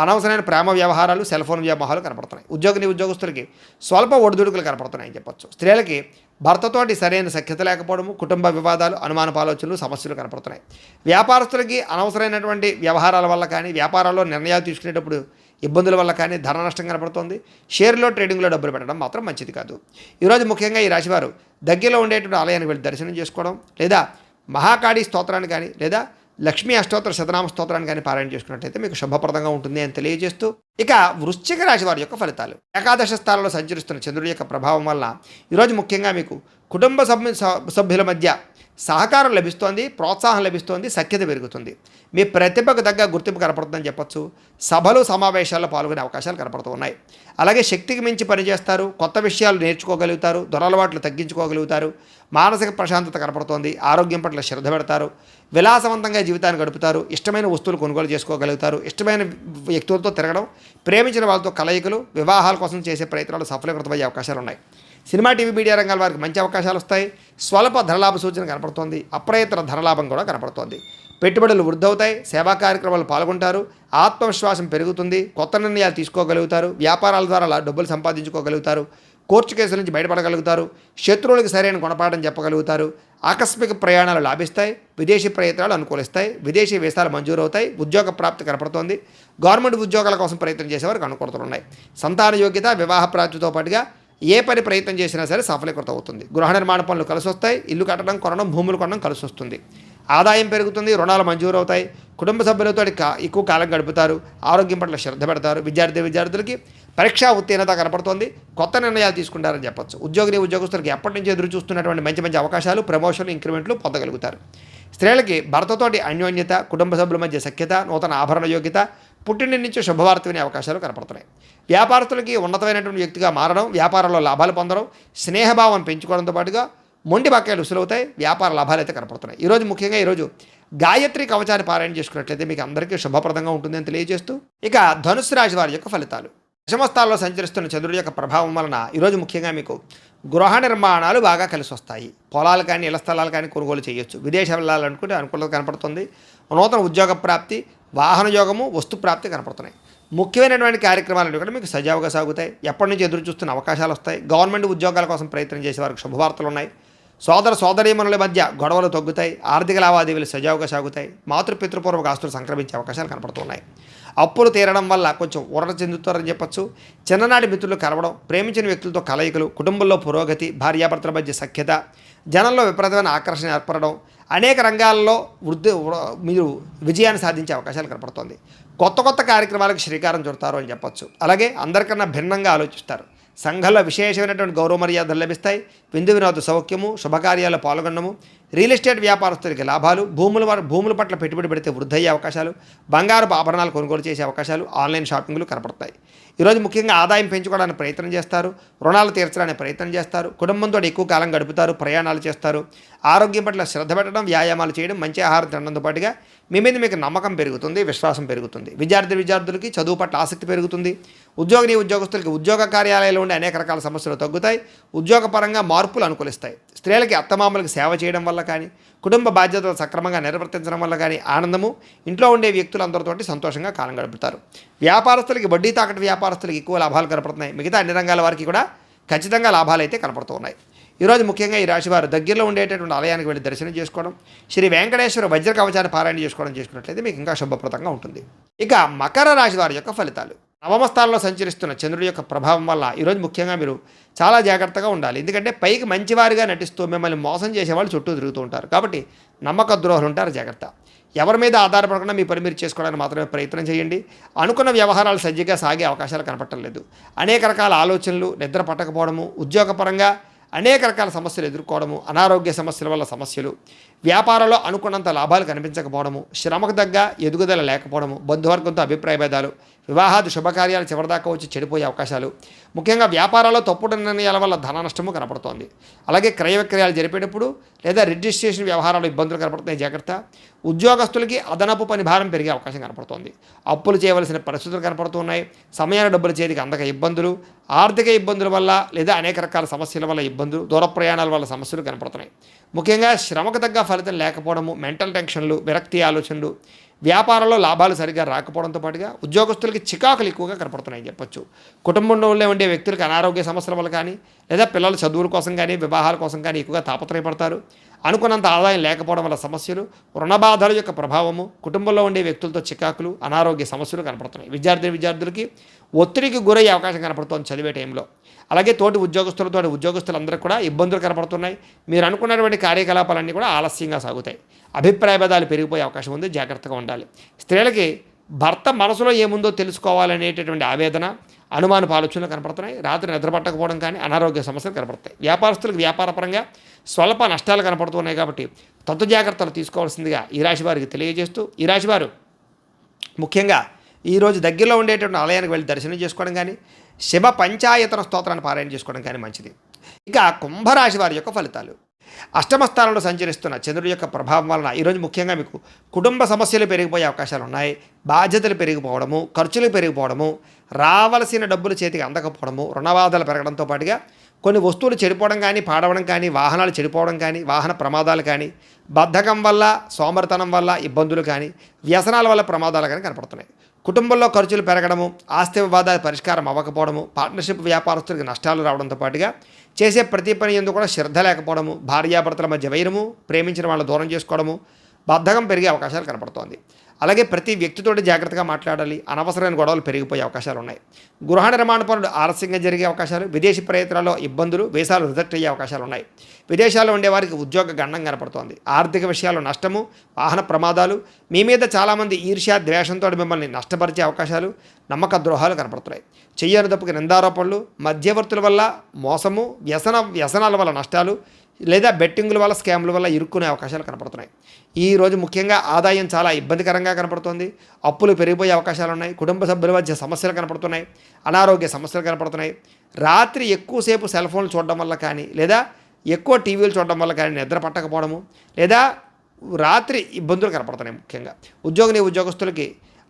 అనవసరమైన ప్రేమ వ్యవహారాలు, సెల్ ఫోన్ వ్యామోహాలు కనపడుతున్నాయి. ఉద్యోగస్తులకి స్వల్ప ఒడిదుడుకులు కనపడుతున్నాయని చెప్పొచ్చు. స్త్రీలకి భర్తతోటి సరైన సఖ్యత లేకపోవడము, కుటుంబ వివాదాలు, అనుమానపు ఆలోచనలు, సమస్యలు కనపడుతున్నాయి. వ్యాపారస్తులకి అనవసరమైనటువంటి వ్యవహారాల వల్ల కానీ, వ్యాపారాల్లో నిర్ణయాలు తీసుకునేటప్పుడు ఇబ్బందుల వల్ల కానీ ధన నష్టం కనపడుతోంది. షేర్లో, ట్రేడింగ్లో డబ్బులు పెట్టడం మాత్రం మంచిది కాదు. ఈరోజు ముఖ్యంగా ఈ రాశివారు దగ్గరలో ఉండేటువంటి ఆలయానికి వెళ్ళి దర్శనం చేసుకోవడం, లేదా మహాకాళీ స్తోత్రాన్ని కానీ, లేదా లక్ష్మీ అష్టోత్తర శతనామ స్తోత్రాన్ని కానీ పారాయణ చేసుకున్నట్లయితే మీకు శుభప్రదంగా ఉంటుంది అని తెలియజేస్తూ, ఇక వృశ్చిక రాశి వారి యొక్క ఫలితాలు. ఏకాదశ స్థానంలో సంచరిస్తున్న చంద్రుడి యొక్క ప్రభావం వల్ల ఈరోజు ముఖ్యంగా మీకు కుటుంబ సభ్యుల మధ్య సహకారం లభిస్తోంది, ప్రోత్సాహం లభిస్తోంది, సఖ్యత పెరుగుతుంది. మీ ప్రతిభకు తగ్గ గుర్తింపు కనపడుతుందని చెప్పొచ్చు. సభలు, సమావేశాల్లో పాల్గొనే అవకాశాలు కనపడుతూ ఉన్నాయి. అలాగే శక్తికి మించి పనిచేస్తారు, కొత్త విషయాలు నేర్చుకోగలుగుతారు, దురలవాట్లు తగ్గించుకోగలుగుతారు, మానసిక ప్రశాంతత కనపడుతోంది, ఆరోగ్యం పట్ల శ్రద్ధ పెడతారు, విలాసవంతంగా జీవితాన్ని గడుపుతారు, ఇష్టమైన వస్తువులు కొనుగోలు చేసుకోగలుగుతారు, ఇష్టమైన వ్యక్తులతో తిరగడం, ప్రేమించిన వాళ్ళతో కలయికలు, వివాహాల కోసం చేసే ప్రయత్నాలు సఫలీకృతమయ్యే అవకాశాలు ఉన్నాయి. సినిమా, టీవీ, మీడియా రంగాల వారికి మంచి అవకాశాలు వస్తాయి. స్వల్ప ధనలాభ సూచన కనపడుతోంది. అప్రయత్న ధనలాభం కూడా కనపడుతోంది. పెట్టుబడులు వృద్ధవుతాయి. సేవా కార్యక్రమాలు పాల్గొంటారు. ఆత్మవిశ్వాసం పెరుగుతుంది. కొత్త నిర్ణయాలు తీసుకోగలుగుతారు. వ్యాపారాల ద్వారా డబ్బులు సంపాదించుకోగలుగుతారు. కోర్టు కేసుల నుంచి బయటపడగలుగుతారు. శత్రువులకు సరైన గుణపాఠం చెప్పగలుగుతారు. ఆకస్మిక ప్రయాణాలు లాభిస్తాయి. విదేశీ ప్రయత్నాలు అనుకూలిస్తాయి. విదేశీ వీసాలు మంజూరు అవుతాయి. ఉద్యోగ ప్రాప్తి కనపడుతోంది. గవర్నమెంట్ ఉద్యోగాల కోసం ప్రయత్నం చేసేవారికి అనుకూలతలు ఉన్నాయి. సంతాన యోగ్యత, వివాహ ప్రాప్తితో పాటుగా ఏ పని ప్రయత్నం చేసినా సరే సఫలీకృతం అవుతుంది. గృహ నిర్మాణ పనులు కలిసి వస్తాయి. ఇల్లు కట్టడం, కొనడం, భూములు కొనడం కలిసి వస్తుంది. ఆదాయం పెరుగుతుంది. రుణాలు మంజూరు అవుతాయి. కుటుంబ సభ్యులతో ఎక్కువ కాలం గడుపుతారు. ఆరోగ్యం పట్ల శ్రద్ధ పెడతారు. విద్యార్థులకి పరీక్షా ఉత్తీర్ణత కనపడుతోంది. కొత్త నిర్ణయాలు తీసుకుంటారని చెప్పొచ్చు. ఉద్యోగస్తులకి ఎప్పటి నుంచి ఎదురు చూస్తున్నటువంటి మంచి అవకాశాలు, ప్రమోషన్లు, ఇంక్రిమెంట్లు పొందగలుగుతారు. స్త్రీలకి భర్తతోటి అన్యోన్యత, కుటుంబ సభ్యుల మధ్య సఖ్యత, నూతన ఆభరణ యోగ్యత, పుట్టిన నుంచి శుభవార్త వినే అవకాశాలు కనపడుతున్నాయి. వ్యాపారస్తులకి ఉన్నతమైనటువంటి వ్యక్తిగా మారడం, వ్యాపారంలో లాభాలు పొందడం, స్నేహభావం పెంచుకోవడంతో పాటుగా మొండి బకాయిలు ఉసులవుతాయి. వ్యాపార లాభాలు అయితే కనపడుతున్నాయి. ముఖ్యంగా ఈరోజు గాయత్రి కవచాన్ని పారాయణ చేసుకున్నట్లయితే మీకు అందరికీ శుభప్రదంగా ఉంటుందని తెలియజేస్తూ, ఇక ధనుస్సు రాశి వారి యొక్క ఫలితాలు. దశమస్థానంలో సంచరిస్తున్న చంద్రుడి యొక్క ప్రభావం వలన ఈరోజు ముఖ్యంగా మీకు గృహ నిర్మాణాలు బాగా కలిసి వస్తాయి. పొలాలు కానీ, ఇళ్ల స్థలాలు కానీ కొనుగోలు చేయొచ్చు. విదేశం వెళ్ళాలనుకుంటే అనుకూలత కనపడుతుంది. నూతన ఉద్యోగ ప్రాప్తి, వాహన యోగము, వస్తు ప్రాప్తి కనపడుతున్నాయి. ముఖ్యమైనటువంటి కార్యక్రమాలు కూడా మీకు సజావుగా సాగుతాయి. ఎప్పటి నుంచి ఎదురు చూస్తున్న అవకాశాలు వస్తాయి. గవర్నమెంట్ ఉద్యోగాల కోసం ప్రయత్నం చేసే వారికి శుభవార్తలు ఉన్నాయి. సోదరీమణుల మధ్య గొడవలు తగ్గుతాయి. ఆర్థిక లావాదేవీలు సజావుగా సాగుతాయి. మాతృపితృపూర్వక ఆస్తులు సంక్రమించే అవకాశాలు కనపడుతున్నాయి. అప్పులు తీరడం వల్ల కొంచెం ఊరట చెందుతారని చెప్పొచ్చు. చిన్ననాటి మిత్రులు కలవడం, ప్రేమించిన వ్యక్తులతో కలయికలు, కుటుంబంలో పురోగతి, భార్యాభర్తల మధ్య సఖ్యత, జనంలో విపరీతమైన ఆకర్షణ ఏర్పడడం, అనేక రంగాల్లో మీరు విజయాన్ని సాధించే అవకాశాలు కనపడుతుంది. కొత్త కార్యక్రమాలకు శ్రీకారం చుడతారు అని చెప్పొచ్చు. అలాగే అందరికన్నా భిన్నంగా ఆలోచిస్తారు. సంఘంలో విశేషమైనటువంటి గౌరవ మర్యాదలు లభిస్తాయి. విందు వినోద సౌఖ్యము, శుభకార్యాల్లో పాల్గొనడము, రియల్ ఎస్టేట్ వ్యాపారస్తులకి లాభాలు, భూముల పట్ల పెట్టుబడి పెడితే వృద్ధయ్యే అవకాశాలు, బంగారపు ఆభరణాలు కొనుగోలు చేసే అవకాశాలు, ఆన్లైన్ షాపింగ్లు కనపడతాయి. ఈరోజు ముఖ్యంగా ఆదాయం పెంచుకోవడానికి ప్రయత్నం చేస్తారు. రుణాలు తీర్చడానికి ప్రయత్నం చేస్తారు. కుటుంబంతో ఎక్కువ కాలం గడుపుతారు. ప్రయాణాలు చేస్తారు. ఆరోగ్యం పట్ల శ్రద్ధ పెట్టడం, వ్యాయామాలు చేయడం, మంచి ఆహారం తినడంతో పాటుగా మీ మీద మీకు నమ్మకం పెరుగుతుంది, విశ్వాసం పెరుగుతుంది. విద్యార్థులకి చదువు పట్ల ఆసక్తి పెరుగుతుంది. ఉద్యోగస్తులకి ఉద్యోగ కార్యాలయాల్లో ఉండే అనేక రకాల సమస్యలు తగ్గుతాయి. ఉద్యోగపరంగా మార్పులు అనుకూలిస్తాయి. స్త్రీలకి అత్తమామలకు సేవ చేయడం వల్ల కానీ, కుటుంబ బాధ్యతలు సక్రమంగా నిర్వర్తించడం వల్ల కానీ ఆనందము, ఇంట్లో ఉండే వ్యక్తులందరితోటి సంతోషంగా కాలం గడుపుతారు. వ్యాపారస్తులకి, వడ్డీ తాకట్టు వ్యాపారస్తులకి ఎక్కువ లాభాలు కనపడుతున్నాయి. మిగతా అన్ని రంగాల వారికి కూడా ఖచ్చితంగా లాభాలు అయితే కనపడుతూ ఉన్నాయి. ఈరోజు ముఖ్యంగా ఈ రాశివారు దగ్గరలో ఉండేటటువంటి ఆలయానికి వెళ్ళి దర్శనం చేసుకోవడం, శ్రీ వెంకటేశ్వర వజ్ర కవచాన్ని పారాయణ చేసుకున్నట్లయితే మీకు ఇంకా శుభప్రదంగా ఉంటుంది. ఇక మకర రాశి వారి యొక్క ఫలితాలు. నవమ స్థానంలో సంచరిస్తున్న చంద్రుడి యొక్క ప్రభావం వల్ల ఈరోజు ముఖ్యంగా మీరు చాలా జాగ్రత్తగా ఉండాలి. ఎందుకంటే పైకి మంచివారిగా నటిస్తూ మిమ్మల్ని మోసం చేసేవాళ్ళు చుట్టూ తిరుగుతూ ఉంటారు. కాబట్టి నమ్మక ద్రోహులు ఉంటారు. జాగ్రత్త. ఎవరి మీద ఆధారపడకుండా మీ పని మీరు చేసుకోవడానికి మాత్రమే ప్రయత్నం చేయండి. అనుకున్న వ్యవహారాలు సజ్జగా సాగే అవకాశాలు కనపడటం లేదు. అనేక రకాల ఆలోచనలు, నిద్ర పట్టకపోవడము, ఉద్యోగపరంగా అనేక రకాల సమస్యలు ఎదుర్కోవడము, అనారోగ్య సమస్యల వల్ల సమస్యలు, వ్యాపారంలో అనుకున్నంత లాభాలు కనిపించకపోవడము, శ్రమకు తగ్గ ఎదుగుదల లేకపోవడము, బంధువర్గంతో అభిప్రాయ భేదాలు, వివాహాది శుభకార్యాలు చివరిదాకా వచ్చి చెడిపోయే అవకాశాలు, ముఖ్యంగా వ్యాపారాల్లో తప్పుడు నిర్ణయాల వల్ల ధన నష్టము కనపడుతోంది. అలాగే క్రయ విక్రయాలు జరిపేటప్పుడు లేదా రిజిస్ట్రేషన్ వ్యవహారాలు ఇబ్బందులు కనపడుతున్నాయి, జాగ్రత్త. ఉద్యోగస్తులకి అదనపు పని భారం పెరిగే అవకాశం కనపడుతోంది. అప్పులు చేయవలసిన పరిస్థితులు కనపడుతున్నాయి. సమయాన్ని డబ్బులు చేతికి అందక ఇబ్బందులు, ఆర్థిక ఇబ్బందుల వల్ల లేదా అనేక రకాల సమస్యల వల్ల ఇబ్బందులు, దూర ప్రయాణాల వల్ల సమస్యలు కనపడుతున్నాయి. ముఖ్యంగా శ్రమకు తగ్గ ఫలితం లేకపోవడము, మెంటల్ టెన్షన్లు, విరక్తి ఆలోచనలు, వ్యాపారంలో లాభాలు సరిగ్గా రాకపోవడంతో పాటుగా ఉద్యోగస్తులకి చికాకులు ఎక్కువగా కనపడుతున్నాయని చెప్పొచ్చు. కుటుంబంలో ఉండే వ్యక్తులకు అనారోగ్య సమస్యల వల్ల కానీ లేదా పిల్లల చదువుల కోసం కానీ వివాహాల కోసం కానీ ఎక్కువగా తాపత్రయపడతారు. అనుకున్నంత ఆదాయం లేకపోవడం వల్ల సమస్యలు, రుణ బాధల యొక్క ప్రభావము, కుటుంబంలో ఉండే వ్యక్తులతో చికాకులు, అనారోగ్య సమస్యలు కనపడుతున్నాయి. విద్యార్థులకి ఒత్తిడికి గురయ్యే అవకాశం కనపడుతోంది చదివే టైంలో. అలాగే తోటి ఉద్యోగస్తులందరికీ కూడా ఇబ్బందులు కనపడుతున్నాయి. మీరు అనుకున్నటువంటి కార్యకలాపాలన్నీ కూడా ఆలస్యంగా సాగుతాయి. అభిప్రాయ భేదాలు పెరిగిపోయే అవకాశం ఉంది, జాగ్రత్తగా ఉండాలి. స్త్రీలకి భర్త మనసులో ఏముందో తెలుసుకోవాలనేటటువంటి ఆవేదన, అనుమానపు ఆలోచనలు కనపడుతున్నాయి. రాత్రి నిద్రపట్టకపోవడం కానీ అనారోగ్య సమస్యలు కనపడతాయి. వ్యాపారస్తులకు వ్యాపారపరంగా స్వల్ప నష్టాలు కనపడుతున్నాయి కాబట్టి తత్తు జాగ్రత్తలు తీసుకోవాల్సిందిగా ఈ రాశి వారికి తెలియజేస్తూ, ఈ రాశివారు ముఖ్యంగా ఈరోజు దగ్గరలో ఉండేటువంటి ఆలయానికి వెళ్ళి దర్శనం చేసుకోవడం కానీ శివ పంచాయతన స్తోత్రాన్ని పారాయణ చేసుకోవడం కానీ మంచిది. ఇక కుంభరాశి వారి యొక్క ఫలితాలు. అష్టమ స్థానంలో సంచరిస్తున్న చంద్రుడి యొక్క ప్రభావం వలన ఈరోజు ముఖ్యంగా మీకు కుటుంబ సమస్యలు పెరిగిపోయే అవకాశాలు ఉన్నాయి. బాధ్యతలు పెరిగిపోవడము, ఖర్చులు పెరిగిపోవడము, రావలసిన డబ్బులు చేతికి అందకపోవడము, రుణబాధలు పెరగడంతో పాటుగా కొన్ని వస్తువులు చెడిపోవడం కానీ, పాడవడం కానీ, వాహనాలు చెడిపోవడం కానీ, వాహన ప్రమాదాలు కానీ, బద్ధకం వల్ల, సోమరితనం వల్ల ఇబ్బందులు కానీ, వ్యసనాల వల్ల ప్రమాదాలు కానీ కనపడుతున్నాయి. కుటుంబంలో ఖర్చులు పెరగడము, ఆస్తి వివాదాల పరిష్కారం అవ్వకపోవడము, పార్ట్నర్షిప్ వ్యాపారస్తులకు నష్టాలు రావడంతో పాటుగా చేసే ప్రతి పని ఎందుకు కూడా శ్రద్ధ లేకపోవడము, భార్యాభర్తల మధ్య వైరము, ప్రేమించిన వాళ్ళని దూరం చేసుకోవడము, బద్ధకం పెరిగే అవకాశాలు కనపడుతోంది. అలాగే ప్రతి వ్యక్తితోటి జాగ్రత్తగా మాట్లాడాలి. అనవసరమైన గొడవలు పెరిగిపోయే అవకాశాలు ఉన్నాయి. గృహ నిర్మాణ పనులు ఆలస్యంగా జరిగే అవకాశాలు, విదేశీ ప్రయత్నాల్లో ఇబ్బందులు, వీసాలు రిజెక్ట్ అయ్యే అవకాశాలు ఉన్నాయి. విదేశాల్లో ఉండేవారికి ఉద్యోగ గండం కనపడుతోంది. ఆర్థిక విషయాల్లో నష్టము, వాహన ప్రమాదాలు, మీ మీద చాలామంది ఈర్ష్య ద్వేషంతో మిమ్మల్ని నష్టపరిచే అవకాశాలు, నమ్మక ద్రోహాలు కనపడుతున్నాయి. చెయ్యని తప్పుకి నిందారోపణలు, మధ్యవర్తుల వల్ల మోసము, వ్యసనాల వల్ల నష్టాలు లేదా బెట్టింగుల వల్ల స్కామ్ల వల్ల ఇరుక్కునే అవకాశాలు కనపడుతున్నాయి. ఈరోజు ముఖ్యంగా ఆదాయం చాలా ఇబ్బందికరంగా కనపడుతుంది. అప్పులు పెరిగిపోయే అవకాశాలు ఉన్నాయి. కుటుంబ సభ్యుల మధ్య సమస్యలు కనపడుతున్నాయి. అనారోగ్య సమస్యలు కనపడుతున్నాయి. రాత్రి ఎక్కువసేపు సెల్ ఫోన్లు చూడడం వల్ల కానీ లేదా ఎక్కువ టీవీలు చూడడం వల్ల కానీ నిద్ర పట్టకపోవడము లేదా రాత్రి ఇబ్బందులు కనపడుతున్నాయి. ముఖ్యంగా ఉద్యోగస్తులకి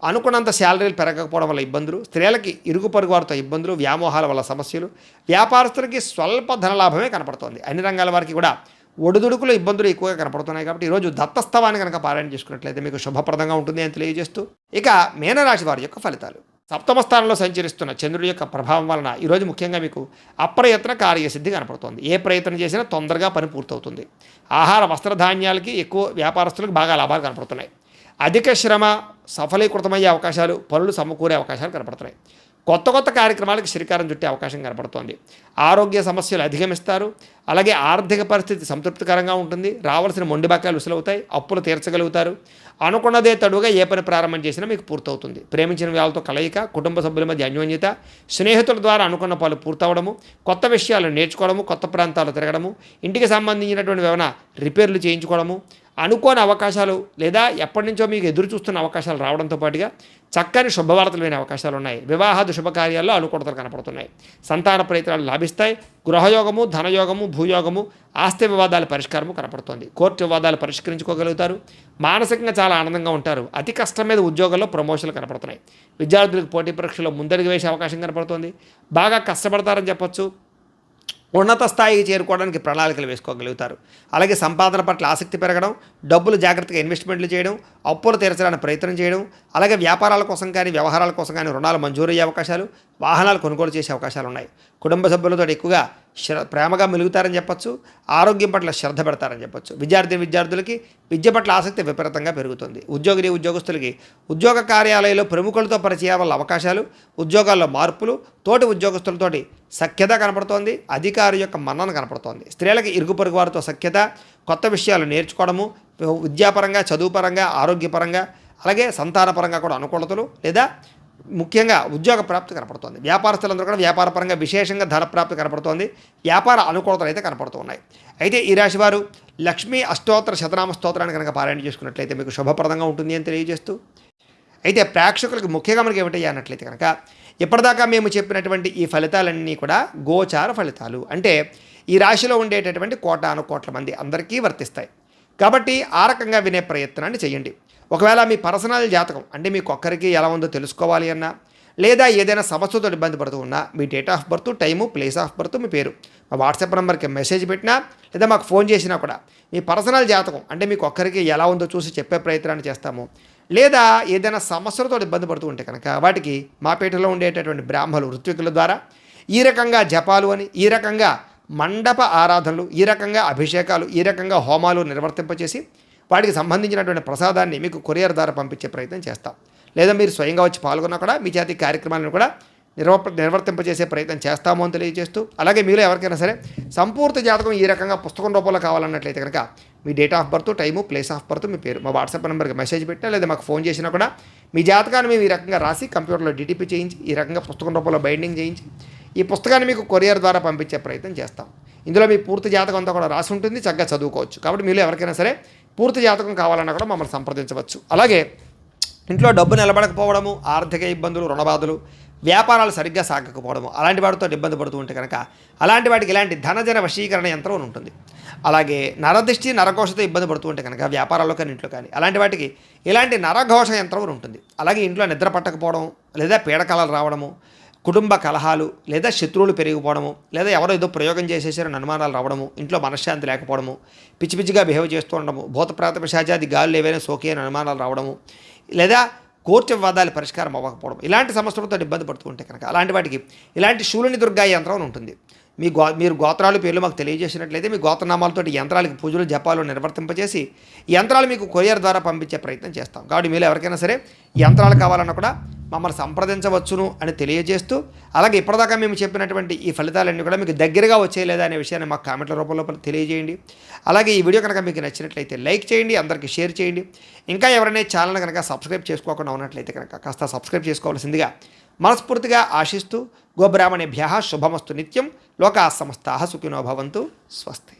అనుకున్నంత శాలరీలు పెరగకపోవడం వల్ల ఇబ్బందులు, స్త్రీలకి ఇరుగు పొరుగు వారితో ఇబ్బందులు, వ్యామోహాల వల్ల సమస్యలు, వ్యాపారస్తులకి స్వల్ప ధనలాభమే కనపడుతోంది. అన్ని రంగాల వారికి కూడా ఒడిదుడుకులు ఇబ్బందులు ఎక్కువగా కనపడుతున్నాయి. కాబట్టి ఈరోజు దత్తస్తవాన్ని కనుక పారాయణ చేసుకున్నట్లయితే మీకు శుభప్రదంగా ఉంటుంది అని తెలియజేస్తూ, ఇక మీనరాశి వారి యొక్క ఫలితాలు. సప్తమ స్థానంలో సంచరిస్తున్న చంద్రుడి యొక్క ప్రభావం వలన ఈరోజు ముఖ్యంగా మీకు అప్రయత్న కార్యసిద్ధి కనపడుతోంది. ఏ ప్రయత్నం చేసినా తొందరగా పని పూర్తవుతుంది. ఆహార వస్త్రధాన్యాలకి ఎక్కువ వ్యాపారస్తులకు బాగా లాభాలు కనపడుతున్నాయి. అధిక శ్రమ సఫలీకృతమయ్యే అవకాశాలు, పనులు సమకూరే అవకాశాలు కనపడుతున్నాయి. కొత్త కార్యక్రమాలకు శ్రీకారం చుట్టే అవకాశం కనపడుతోంది. ఆరోగ్య సమస్యలు అధిగమిస్తారు. అలాగే ఆర్థిక పరిస్థితి సంతృప్తికరంగా ఉంటుంది. రావాల్సిన మొండి బకాయిలు విసులవుతాయి. అప్పులు తీర్చగలుగుతారు. అనుకున్నదే తడుగా ఏ పని ప్రారంభం చేసినా మీకు పూర్తవుతుంది. ప్రేమించిన వాళ్ళతో కలయిక, కుటుంబ సభ్యుల మధ్య అన్యోన్యత, స్నేహితుల ద్వారా అనుకున్న పనులు పూర్తవడము, కొత్త విషయాలు నేర్చుకోవడము, కొత్త ప్రాంతాలు తిరగడము, ఇంటికి సంబంధించినటువంటి ఏమైనా రిపేర్లు చేయించుకోవడము, అనుకోని అవకాశాలు లేదా ఎప్పటి నుంచో మీకు ఎదురు చూస్తున్న అవకాశాలు రావడంతో పాటుగా చక్కని శుభవార్తలు వినే అవకాశాలు ఉన్నాయి. వివాహాది శుభకార్యాల్లో అనుకూలతలు కనపడుతున్నాయి. సంతాన ప్రయత్నాలు లాభిస్తాయి. గృహయోగము, ధనయోగము, భూయోగము, ఆస్తి వివాదాల పరిష్కారము కనపడుతోంది. కోర్టు వివాదాలు పరిష్కరించుకోగలుగుతారు. మానసికంగా చాలా ఆనందంగా ఉంటారు. అతి కష్టం మీద ఉద్యోగాల్లో ప్రమోషన్లు కనపడుతున్నాయి. విద్యార్థులకు పోటీ పరీక్షలో ముందడుగు వేసే అవకాశం కనపడుతోంది. బాగా కష్టపడతారని చెప్పొచ్చు. ఉన్నత స్థాయికి చేరుకోవడానికి ప్రణాళికలు వేసుకోగలుగుతారు. అలాగే సంపాదన పట్ల ఆసక్తి పెరగడం, డబ్బులు జాగ్రత్తగా ఇన్వెస్ట్మెంట్లు చేయడం, అప్పులు తీర్చడానికి ప్రయత్నం చేయడం, అలాగే వ్యాపారాల కోసం కానీ వ్యవహారాల కోసం కానీ రుణాలు మంజూరయ్యే అవకాశాలు, వాహనాలు కొనుగోలు చేసే అవకాశాలు ఉన్నాయి. కుటుంబ సభ్యులతో ఎక్కువగా ప్రేమగా మెలుగుతారని చెప్పొచ్చు. ఆరోగ్యం పట్ల శ్రద్ధ పెడతారని చెప్పొచ్చు. విద్యార్థులకి విద్య పట్ల ఆసక్తి విపరీతంగా పెరుగుతుంది. ఉద్యోగస్తులకి ఉద్యోగ కార్యాలయంలో ప్రముఖులతో పరిచయాల వల్ల అవకాశాలు, ఉద్యోగాల్లో మార్పులు, తోటి ఉద్యోగస్తులతోటి సఖ్యత కనపడుతోంది. అధికారి యొక్క మన్నన కనపడుతోంది. స్త్రీలకి ఇరుగు పొరుగు వారితో సఖ్యత, కొత్త విషయాలు నేర్చుకోవడము, విద్యాపరంగా, చదువుపరంగా, ఆరోగ్యపరంగా, అలాగే సంతానపరంగా కూడా అనుకూలతలు లేదా ముఖ్యంగా ఉద్యోగ ప్రాప్తి కనపడుతోంది. వ్యాపారస్తులందరూ కూడా వ్యాపారపరంగా విశేషంగా ధన ప్రాప్తి కనపడుతోంది. వ్యాపార అనుకూలతలు అయితే కనపడుతున్నాయి. అయితే ఈ రాశి వారు లక్ష్మీ అష్టోత్తర శతనామ స్తోత్రాన్ని కనుక పారాయణ చేసుకున్నట్లయితే మీకు శుభప్రదంగా ఉంటుంది అని తెలియజేస్తూ, అయితే ప్రేక్షకులకు ముఖ్యంగా మనకి ఏమిటయ్యా అన్నట్లయితే కనుక ఇప్పటిదాకా మేము చెప్పినటువంటి ఈ ఫలితాలన్నీ కూడా గోచార ఫలితాలు, అంటే ఈ రాశిలో ఉండేటటువంటి కోటాను కోట్ల మంది అందరికీ వర్తిస్తాయి. కాబట్టి ఆ రకంగా వినే ప్రయత్నాన్ని చేయండి. ఒకవేళ మీ పర్సనల్ జాతకం అంటే మీకు ఒక్కరికి ఎలా ఉందో తెలుసుకోవాలి అన్నా, లేదా ఏదైనా సమస్యతో ఇబ్బంది పడుతూ ఉన్నా మీ date of birth, time, place of birth, మీ పేరు మా వాట్సాప్ నెంబర్కి మెసేజ్ పెట్టినా లేదా మాకు ఫోన్ చేసినా కూడా మీ పర్సనల్ జాతకం అంటే మీకు ఒక్కరికి ఎలా ఉందో చూసి చెప్పే ప్రయత్నాన్ని చేస్తాము. లేదా ఏదైనా సమస్యలతో ఇబ్బంది పడుతూ ఉంటే కనుక వాటికి మా పేటలో ఉండేటటువంటి బ్రాహ్మలు ఋత్వికుల ద్వారా ఈ రకంగా జపాలు అని, ఈ రకంగా మండప ఆరాధనలు, ఈ రకంగా అభిషేకాలు, ఈ రకంగా హోమాలు నిర్వర్తింపచేసి వాటికి సంబంధించినటువంటి ప్రసాదాన్ని మీకు కొరియర్ ద్వారా పంపించే ప్రయత్నం చేస్తాం. లేదా మీరు స్వయంగా వచ్చి పాల్గొన్నా కూడా మీ చేతి కార్యక్రమాలను కూడా నిర్వర్తింపజేసే ప్రయత్నం చేస్తాము అని తెలియజేస్తూ, అలాగే మీలో ఎవరికైనా సరే సంపూర్తి జాతకం ఈ రకంగా పుస్తకం రూపంలో కావాలన్నట్లయితే కనుక మీ date of birth, time, place of birth, మీ పేరు మా వాట్సాప్ నెంబర్కి మెసేజ్ పెట్టినా లేదా మాకు ఫోన్ చేసినా కూడా మీ జాతకాన్ని మేము ఈ రకంగా రాసి కంప్యూటర్లో డిటిపి చేయించి ఈ రకంగా పుస్తకం రూపంలో బైండింగ్ చేయించి ఈ పుస్తకాన్ని మీకు కొరియర్ ద్వారా పంపించే ప్రయత్నం చేస్తాం. ఇందులో మీ పూర్తి జాతకం అంతా కూడా రాసి ఉంటుంది, చక్కగా చదువుకోవచ్చు. కాబట్టి మీలో ఎవరికైనా సరే పూర్తి జాతకం కావాలన్నా కూడా మమ్మల్ని సంప్రదించవచ్చు. అలాగే ఇంట్లో డబ్బు నిలబడకపోవడము, ఆర్థిక ఇబ్బందులు, రుణబాధలు, వ్యాపారాలు సరిగ్గా సాగకపోవడము, అలాంటి వాటితో ఇబ్బంది పడుతూ ఉంటే కనుక అలాంటి వాటికి ఇలాంటి ధనజన వశీకరణ యంత్రం ఉంటుంది. అలాగే నరదిష్టి, నరఘోషతో ఇబ్బంది పడుతూ ఉంటే కనుక వ్యాపారాల్లో కానీ ఇంట్లో కానీ అలాంటి వాటికి ఇలాంటి నరఘోష యంత్రం ఉంటుంది. అలాగే ఇంట్లో నిద్ర పట్టకపోవడం, లేదా పీడకలలు రావడము, కుటుంబ కలహాలు, లేదా శత్రువులు పెరిగిపోవడము, లేదా ఎవరో ఏదో ప్రయోగం చేసేసారని అనుమానాలు రావడము, ఇంట్లో మనశ్శాంతి లేకపోవడము, పిచ్చి పిచ్చిగా బిహేవ్ చేస్తూ ఉండడము, భూతప్రాత పిశాచాది గాలులు ఏవైనా సోకి అని అనుమానాలు రావడము, లేదా కోర్టు వివాదాలు పరిష్కారం అవ్వకపోవడం, ఇలాంటి సమస్యలతో ఇబ్బంది పడుతూ ఉంటే కనుక అలాంటి వాటికి ఇలాంటి శూలిని దుర్గా యంత్రం ఉంటుంది. మీరు గోత్రాలు పేర్లు మాకు తెలియజేసినట్లయితే మీ గోత్రనామాలతో యంత్రాలకి పూజలు జపాలు నిర్వర్తింపజేసి యంత్రాలు మీకు కొరియర్ ద్వారా పంపించే ప్రయత్నం చేస్తాం. కాబట్టి మీరు ఎవరికైనా సరే యంత్రాలు కావాలన్నా కూడా మమ్మల్ని సంప్రదించవచ్చును అని తెలియజేస్తూ, అలాగే ఇప్పటిదాకా మేము చెప్పినటువంటి ఈ ఫలితాలన్నీ కూడా మీకు దగ్గరగా వచ్చేయలేదా అనే విషయాన్ని మాకు కామెంట్ల రూపంలో తెలియజేయండి. అలాగే ఈ వీడియో కనుక మీకు నచ్చినట్లయితే లైక్ చేయండి, అందరికీ షేర్ చేయండి. ఇంకా ఎవరైనా ఛానల్ కనుక సబ్స్క్రైబ్ చేసుకోకుండా ఉన్నట్లయితే కనుక కాస్త సబ్స్క్రైబ్ చేసుకోవాల్సిందిగా మనస్ఫూర్తిగా ఆశిస్తూ, గోబ్రాహ్మణేభ్యః శుభమస్తు నిత్యం, లోకాః సమస్తాః సుఖినో భవంతు, స్వస్తి.